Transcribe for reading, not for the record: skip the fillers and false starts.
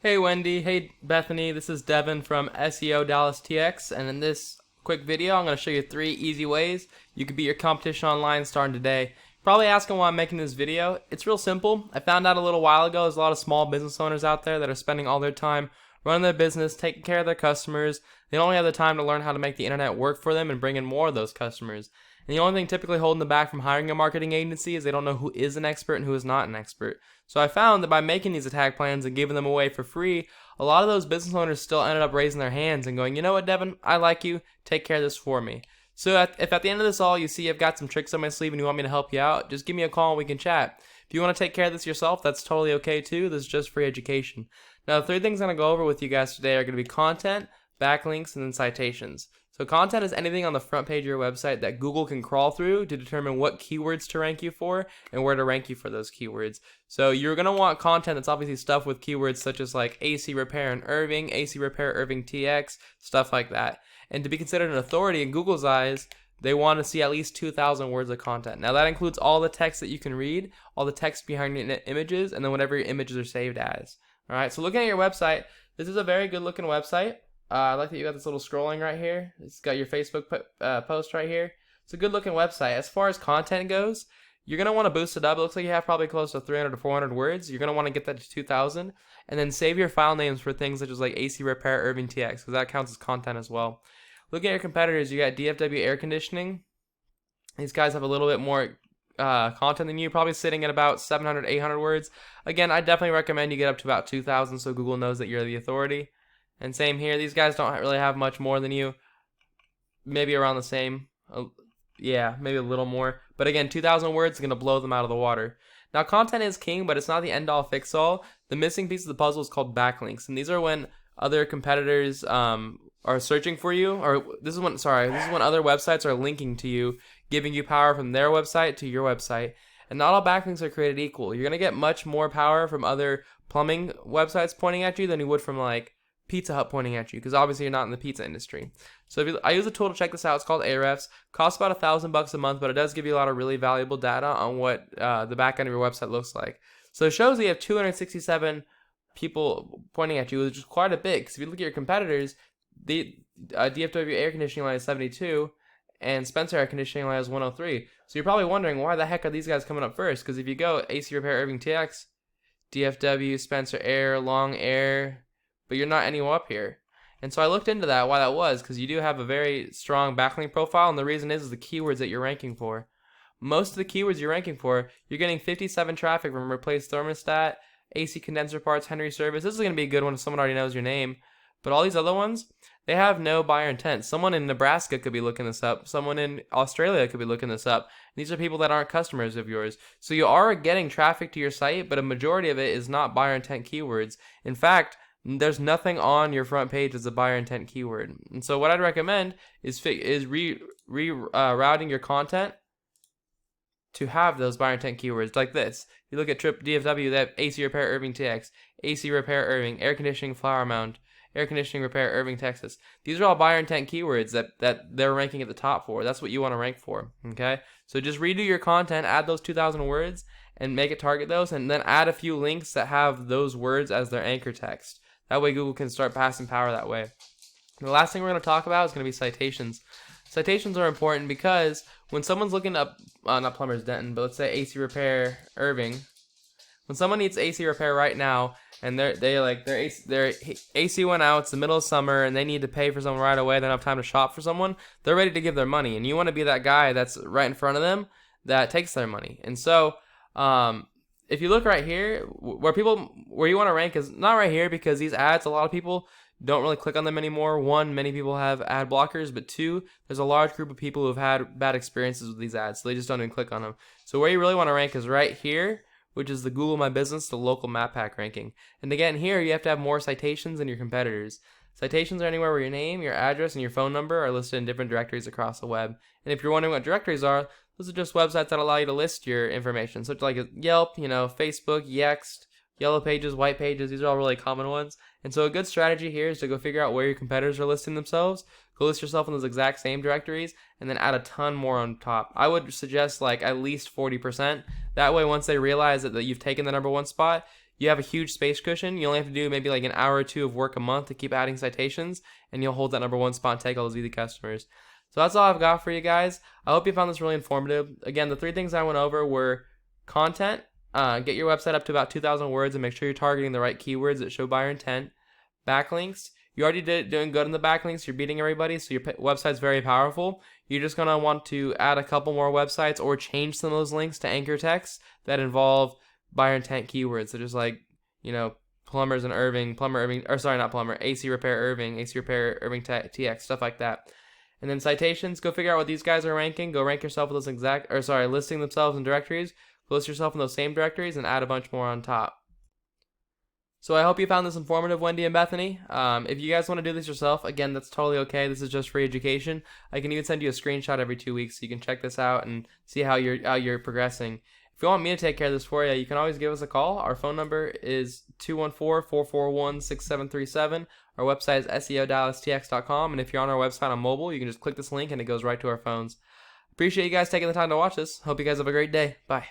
Hey Wendy, hey Bethany, this is Devin from SEO Dallas TX, and in this quick video I'm going to show you 3 easy ways you can beat your competition online starting today. Probably asking why I'm making this video. It's real simple. I found out a little while ago there's a lot of small business owners out there that are spending all their time running their business, taking care of their customers. They don't have the time to learn how to make the internet work for them and bring in more of those customers. And the only thing typically holding them back from hiring a marketing agency is they don't know who is an expert and who is not an expert. So I found that by making these attack plans and giving them away for free, a lot of those business owners still ended up raising their hands and going, you know what, Devin, I like you, take care of this for me. So if at the end of this all you see I've got some tricks on my sleeve and you want me to help you out, just give me a call and we can chat. If you want to take care of this yourself, that's totally okay too. This is just free education. Now, the 3 things I'm going to go over with you guys today are going to be content, backlinks, and then citations. So content is anything on the front page of your website that Google can crawl through to determine what keywords to rank you for and where to rank you for those keywords. So you're going to want content that's obviously stuff with keywords such as like AC repair in Irving, AC repair Irving TX, stuff like that. And to be considered an authority in Google's eyes, they want to see at least 2,000 words of content. Now that includes all the text that you can read, all the text behind your images, and then whatever your images are saved as. Alright, so looking at your website, this is a very good looking website. I like that you got this little scrolling right here. It's got your Facebook post right here. It's a good looking website. As far as content goes, you're going to want to boost it up. It looks like you have probably close to 300 to 400 words. You're going to want to get that to 2,000. And then save your file names for things such as like AC Repair Irving TX, because that counts as content as well. Looking at your competitors, you got DFW Air Conditioning. These guys have a little bit more content than you, probably sitting at about 700, 800 words. Again, I definitely recommend you get up to about 2,000 so Google knows that you're the authority. And same here, these guys don't really have much more than you. Maybe around the same. Yeah, maybe a little more. But again, 2,000 words is going to blow them out of the water. Now, content is king, but it's not the end-all, fix-all. The missing piece of the puzzle is called backlinks. And these are when other competitors are searching for you. Or this is when other websites are linking to you, giving you power from their website to your website. And not all backlinks are created equal. You're going to get much more power from other plumbing websites pointing at you than you would from like Pizza Hut pointing at you, because obviously you're not in the pizza industry. So I use a tool to check this out. It's called Ahrefs. Costs about $1,000 a month, but it does give you a lot of really valuable data on what the back end of your website looks like. So it shows that you have 267 people pointing at you, which is quite a bit. Because if you look at your competitors, the DFW Air Conditioning line is 72, and Spencer Air Conditioning line is 103. So you're probably wondering why the heck are these guys coming up first? Because if you go AC Repair Irving TX, DFW, Spencer Air, Long Air, but you're not anywhere up here. And so I looked into that, why that was, because you do have a very strong backlink profile, and the reason is the keywords that you're ranking for. Most of the keywords you're ranking for, you're getting 57 traffic from replace thermostat, AC condenser parts, Henry service. This is going to be a good one if someone already knows your name. But all these other ones, they have no buyer intent. Someone in Nebraska could be looking this up. Someone in Australia could be looking this up. These are people that aren't customers of yours. So you are getting traffic to your site, but a majority of it is not buyer intent keywords. In fact, there's nothing on your front page as a buyer intent keyword. And so what I'd recommend is routing your content to have those buyer intent keywords like this. You look at Trip DFW, they have AC Repair Irving TX, AC Repair Irving, Air Conditioning Flower Mound, Air Conditioning Repair Irving, Texas. These are all buyer intent keywords that they're ranking at the top for. That's what you want to rank for, okay? So just redo your content, add those 2,000 words, and make it target those, and then add a few links that have those words as their anchor text. That way Google can start passing power that way. And the last thing we're going to talk about is going to be citations. Citations are important because when someone's looking up, not Plumbers Denton, but let's say AC Repair Irving, when someone needs AC repair right now, and their AC went out, it's the middle of summer, and they need to pay for someone right away, they don't have time to shop for someone, they're ready to give their money. And you want to be that guy that's right in front of them that takes their money. And so, if you look right here, where you want to rank is not right here, because these ads, a lot of people don't really click on them anymore. 1, many people have ad blockers, but 2, there's a large group of people who have had bad experiences with these ads, so they just don't even click on them. So where you really want to rank is right here, which is the Google My Business, the local map pack ranking. And again, here you have to have more citations than your competitors. Citations are anywhere where your name, your address, and your phone number are listed in different directories across the web. And if you're wondering what directories are, those are just websites that allow you to list your information. So it's like Yelp, Facebook, Yext, Yellow Pages, White Pages. These are all really common ones. And so a good strategy here is to go figure out where your competitors are listing themselves. Go list yourself in those exact same directories, and then add a ton more on top. I would suggest like at least 40%. That way, once they realize that you've taken the #1 spot, you have a huge space cushion. You only have to do maybe like an hour or two of work a month to keep adding citations, and you'll hold that #1 spot and take all those easy customers. So that's all I've got for you guys. I hope you found this really informative. Again, the 3 things I went over were content. Get your website up to about 2,000 words and make sure you're targeting the right keywords that show buyer intent. Backlinks. You already doing good in the backlinks. You're beating everybody, so your website's very powerful. You're just going to want to add a couple more websites or change some of those links to anchor text that involve buyer intent keywords. So just like, plumbers and Irving, AC repair Irving, AC repair Irving TX, stuff like that. And then citations, go figure out what these guys are ranking. Go rank yourself with those listing themselves in directories. List yourself in those same directories and add a bunch more on top. So I hope you found this informative, Wendy and Bethany. If you guys want to do this yourself, again, that's totally okay. This is just free education. I can even send you a screenshot every 2 weeks so you can check this out and see how you're progressing. If you want me to take care of this for you, you can always give us a call. Our phone number is 214-441-6737. Our website is SEODallasTX.com. And if you're on our website on mobile, you can just click this link and it goes right to our phones. Appreciate you guys taking the time to watch this. Hope you guys have a great day. Bye.